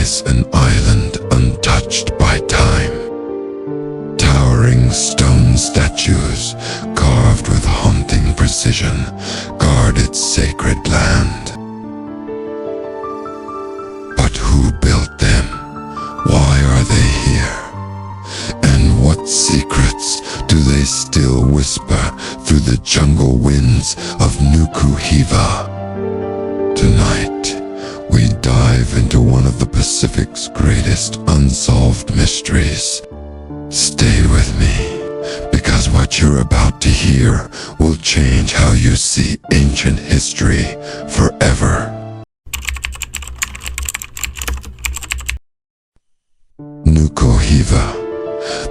lies an island untouched by time. Towering stone statues, carved with haunting precision, guard its sacred land. But who built them? Why are they here? And what secrets do they still whisper through the jungle winds of Nuku Hiva? Tonight, we dive into one of the Pacific's greatest unsolved mysteries. Stay with me, because what you're about to hear will change how you see ancient history forever. Nuku Hiva,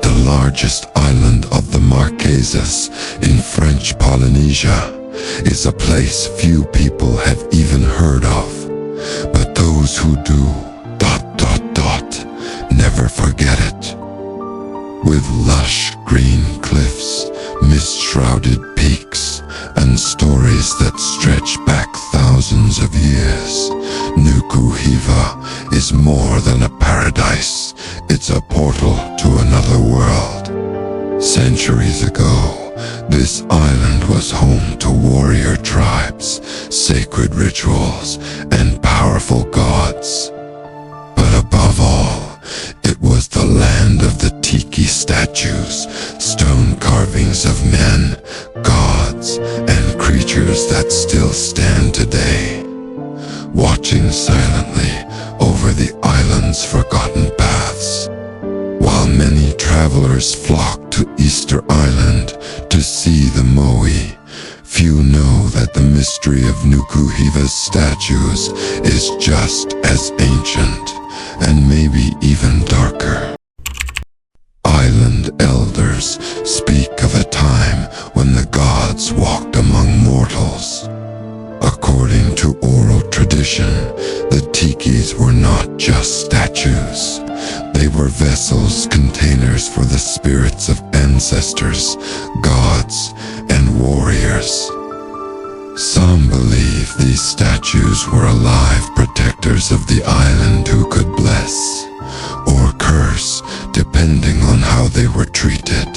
the largest island of the Marquesas in French Polynesia, is a place few people have even heard of. But those who do, never forget it. With lush green cliffs, mist-shrouded peaks, and stories that stretch back thousands of years, Nuku Hiva is more than a paradise. It's a portal to another world. Centuries ago, this island was home to warrior tribes, sacred rituals, and powerful gods. But above all, it was the land of the Tikis statues, stone carvings of men, gods, and creatures that still stand today, watching silently over the island's forgotten paths. While many travelers flock to Easter Island to see the moai, few know that the mystery of Nuku Hiva's statues is just as ancient, and maybe even darker. Island elders speak of a time when the gods walked among mortals. According to oral tradition, the Tikis were not just statues. They were vessels, containers for the spirits of ancestors, gods, and warriors. Some believe these statues were alive protectors of the island who could bless or curse, depending on how they were treated.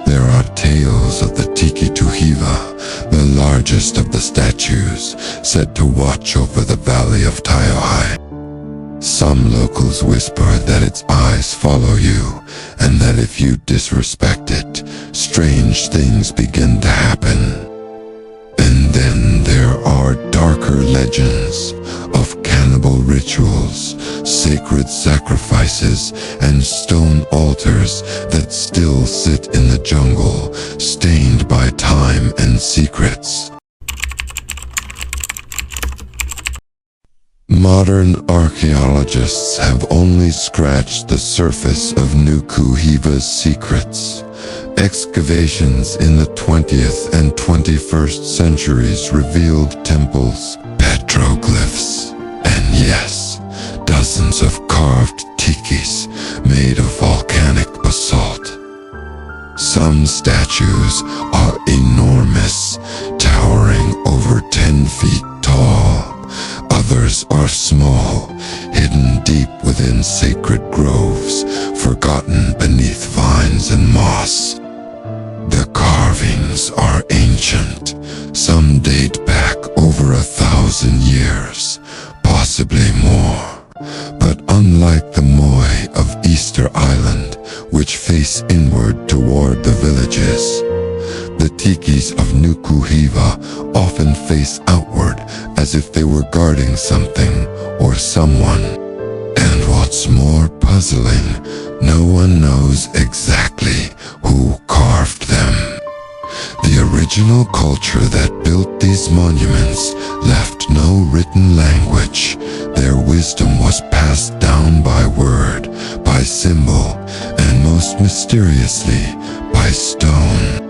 There are tales of the Tiki to Hiva, the largest of the statues, said to watch over the valley of Taiohai. Some locals whisper that its eyes follow you, and that if you disrespect it, strange things begin to happen. And then there are darker legends of cannibal rituals, sacred sacrifices, and stone altars that still sit in the jungle, stained by time and secrets. Modern archaeologists have only scratched the surface of Nuku Hiva's secrets. Excavations in the 20th and 21st centuries revealed temples, petroglyphs, and yes, dozens of carved tikis made of volcanic basalt. Some statues are enormous, towering over 10 feet tall. Others are small, hidden deep within sacred groves, forgotten beneath vines and moss. The carvings are ancient. Some date back over 1,000 years, possibly more. But unlike the moai of Easter Island, which face inward toward the villages, the tikis of Nuku Hiva often face outward as if they were guarding something or someone. And what's more puzzling, no one knows exactly who carved them. The original culture that built these monuments left no written language. Their wisdom was passed down by word, by symbol, and most mysteriously, by stone.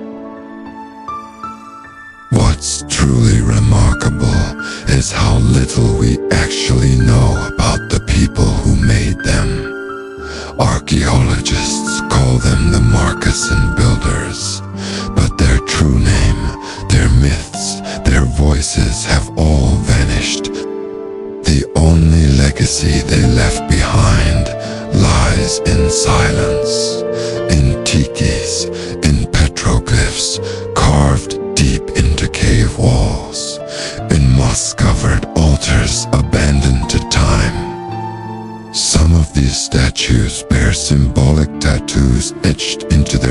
What's truly remarkable is how little we actually know about the people who made them. Archaeologists call them the Marquesan builders, but their true name, their myths, their voices have all vanished. The only legacy they left behind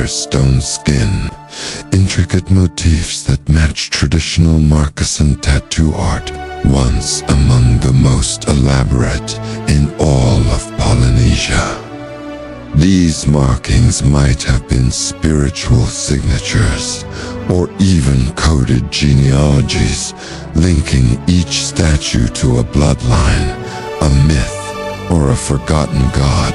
their stone skin, intricate motifs that match traditional Marquesan tattoo art, once among the most elaborate in all of Polynesia. These markings might have been spiritual signatures, or even coded genealogies, linking each statue to a bloodline, a myth, or a forgotten god.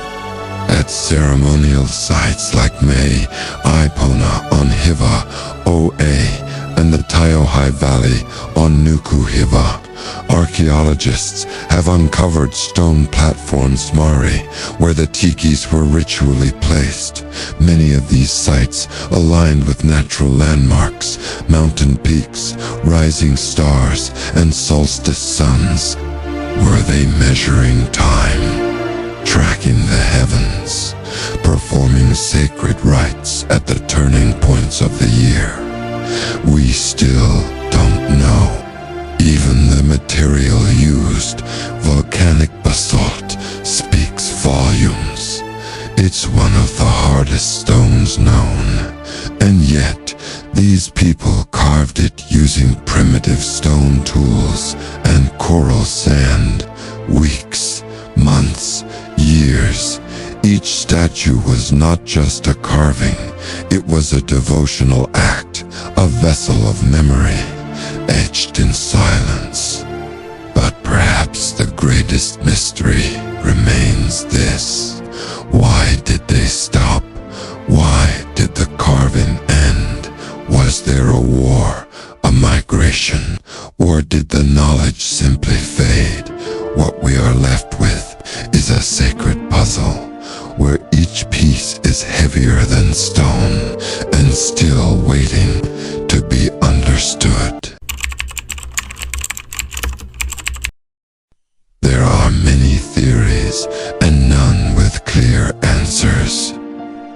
At ceremonial sites like May, Ipona on Hiva, OA, and the Taiohai Valley on Nuku Hiva, archaeologists have uncovered stone platforms Mari, where the Tikis were ritually placed. Many of these sites aligned with natural landmarks, mountain peaks, rising stars, and solstice suns. Were they measuring time, tracking the heavens, performing sacred rites at the turning points of the year? We still don't know. Even the material used, volcanic basalt, speaks volumes. It's one of the hardest stones known, and yet these people carved it using primitive stone tools and coral sand. Weeks, months, years. Each statue was not just a carving, it was a devotional act, a vessel of memory, etched in silence. But perhaps the greatest mystery remains this. Why did they stop? Why did the carving end? Was there a war, a migration, or did the knowledge simply fade? What we are left with is a sacred puzzle, where each piece is heavier than stone and still waiting to be understood. There are many theories and none with clear answers.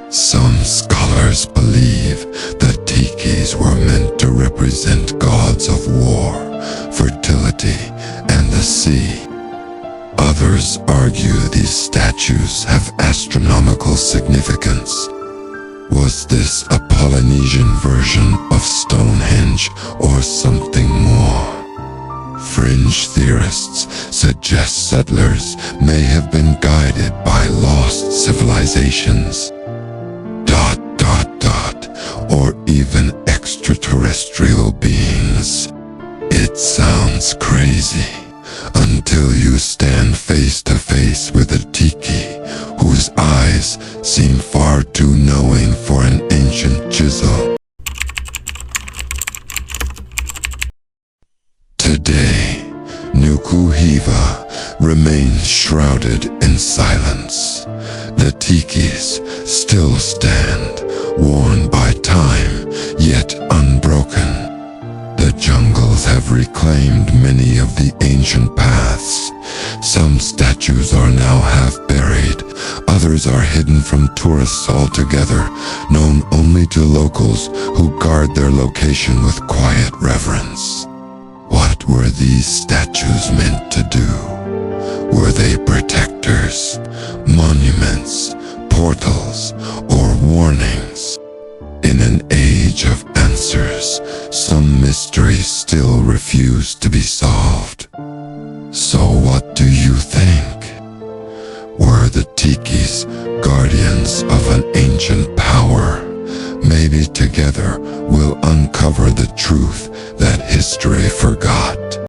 Some scholars believe the Tikis were meant to represent gods of war, fertility, and the sea. Others argue these statues have astronomical significance. Was this a Polynesian version of Stonehenge or something more? Fringe theorists suggest settlers may have been guided by lost civilizations, or even extraterrestrial beings. It sounds crazy until you stand face to face with a Tiki whose eyes seem far too knowing for an ancient chisel. Today, Nuku Hiva remains shrouded in silence. The Tikis still stand, worn by time, yet unbroken. The jungles have reclaimed many of the ancient paths. Some statues are now half buried, others are hidden from tourists altogether, known only to locals who guard their location with quiet reverence. What were these statues meant to do? Were they protectors, monuments, portals, or warnings? In an age of answers, some mysteries still refuse to be solved. So what do you think? Were the Tikis guardians of an ancient power? Maybe together we'll uncover the truth that history forgot.